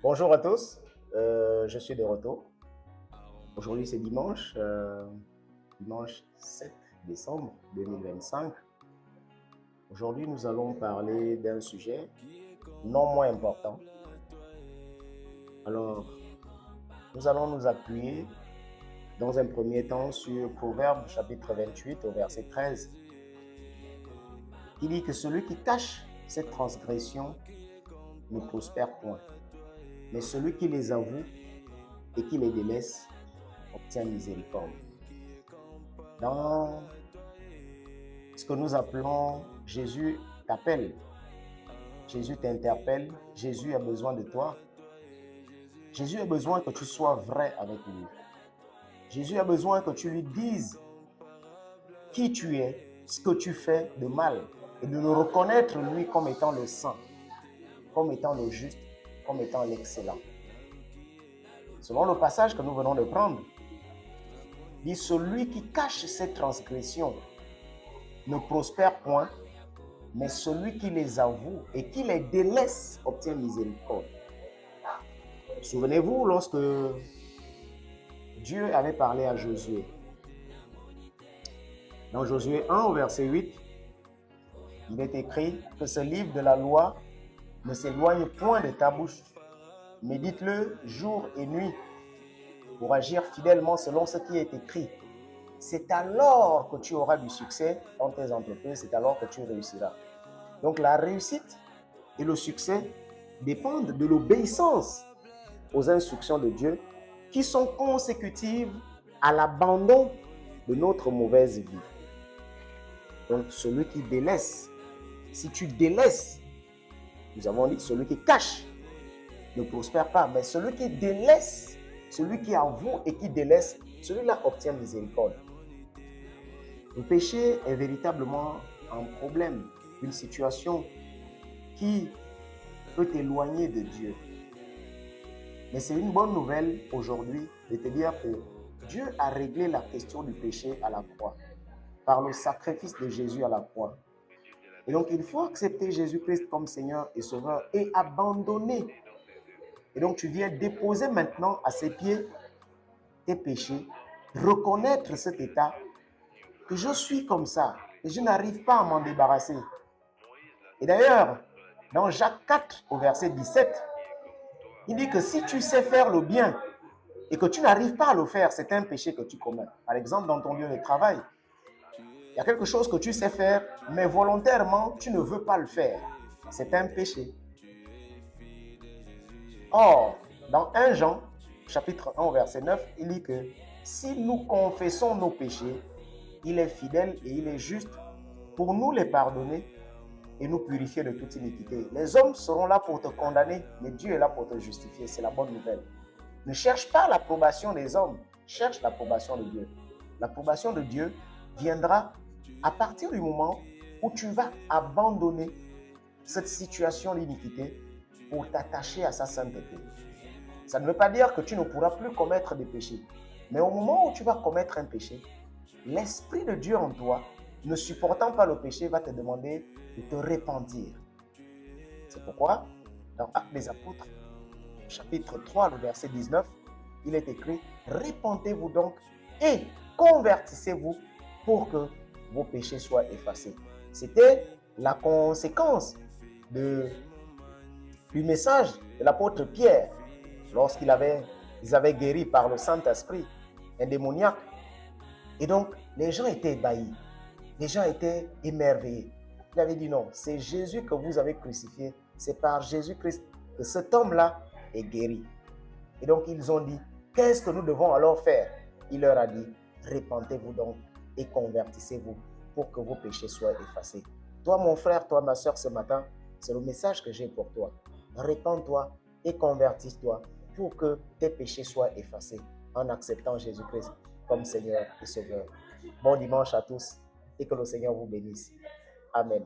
Bonjour à tous, je suis de retour. Aujourd'hui c'est dimanche 7 décembre 2025. Aujourd'hui nous allons parler d'un sujet non moins important. Alors, nous allons nous appuyer dans un premier temps sur Proverbe chapitre 28 au verset 13, qui dit que celui qui cache cette transgression ne prospère point, mais celui qui les avoue et qui les délaisse obtient miséricorde. Dans ce que nous appelons Jésus t'appelle, Jésus t'interpelle, Jésus a besoin de toi. Jésus a besoin que tu sois vrai avec lui. Jésus a besoin que tu lui dises qui tu es, ce que tu fais de mal, et de le reconnaître lui comme étant le saint, comme étant le juste, comme étant l'excellent. Selon le passage que nous venons de prendre, dit celui qui cache ses transgressions ne prospère point, mais celui qui les avoue et qui les délaisse obtient miséricorde. Souvenez-vous, lorsque Dieu avait parlé à Josué, dans Josué 1 au verset 8, il est écrit que ce livre de la loi ne s'éloigne point de ta bouche. Médite-le jour et nuit pour agir fidèlement selon ce qui est écrit. C'est alors que tu auras du succès dans tes entreprises, c'est alors que tu réussiras. Donc la réussite et le succès dépendent de l'obéissance aux instructions de Dieu qui sont consécutives à l'abandon de notre mauvaise vie. Donc celui qui délaisse, si tu délaisses, nous avons dit celui qui cache ne prospère pas, mais celui qui délaisse, celui qui avoue et qui délaisse, celui-là obtient miséricorde. Le péché est véritablement un problème, une situation qui peut t'éloigner de Dieu. Mais c'est une bonne nouvelle aujourd'hui de te dire que Dieu a réglé la question du péché à la croix, par le sacrifice de Jésus à la croix. Et donc il faut accepter Jésus-Christ comme Seigneur et Sauveur et abandonner. Et donc tu viens déposer maintenant à ses pieds tes péchés, reconnaître cet état, que je suis comme ça et je n'arrive pas à m'en débarrasser. Et d'ailleurs, dans Jacques 4 au verset 17, il dit que si tu sais faire le bien et que tu n'arrives pas à le faire, c'est un péché que tu commets. Par exemple, dans ton lieu de travail, il y a quelque chose que tu sais faire, mais volontairement, tu ne veux pas le faire. C'est un péché. Or, dans 1 Jean, chapitre 1, verset 9, il dit que si nous confessons nos péchés, il est fidèle et il est juste pour nous les pardonner et nous purifier de toute iniquité. Les hommes seront là pour te condamner, mais Dieu est là pour te justifier. C'est la bonne nouvelle. Ne cherche pas l'approbation des hommes, cherche l'approbation de Dieu. L'approbation de Dieu viendra à partir du moment où tu vas abandonner cette situation d'iniquité pour t'attacher à sa sainteté. Ça ne veut pas dire que tu ne pourras plus commettre des péchés. Mais au moment où tu vas commettre un péché, l'Esprit de Dieu en toi, ne supportant pas le péché, va te demander de te repentir. C'est pourquoi, dans Actes des Apôtres, chapitre 3, le verset 19, il est écrit « Repentez-vous donc et convertissez-vous pour que vos péchés soient effacés. » C'était la conséquence du message de l'apôtre Pierre lorsqu'ils avaient guéri par le Saint-Esprit un démoniaque. Et donc, les gens étaient ébahis. Les gens étaient émerveillés. Il avait dit non, c'est Jésus que vous avez crucifié. C'est par Jésus-Christ que cet homme-là est guéri. Et donc, ils ont dit, qu'est-ce que nous devons alors faire? Il leur a dit, repentez-vous donc et convertissez-vous pour que vos péchés soient effacés. Toi, mon frère, toi, ma soeur, ce matin, c'est le message que j'ai pour toi. Repends-toi et convertis-toi pour que tes péchés soient effacés en acceptant Jésus-Christ comme Seigneur et Sauveur. Bon dimanche à tous et que le Seigneur vous bénisse. Amen.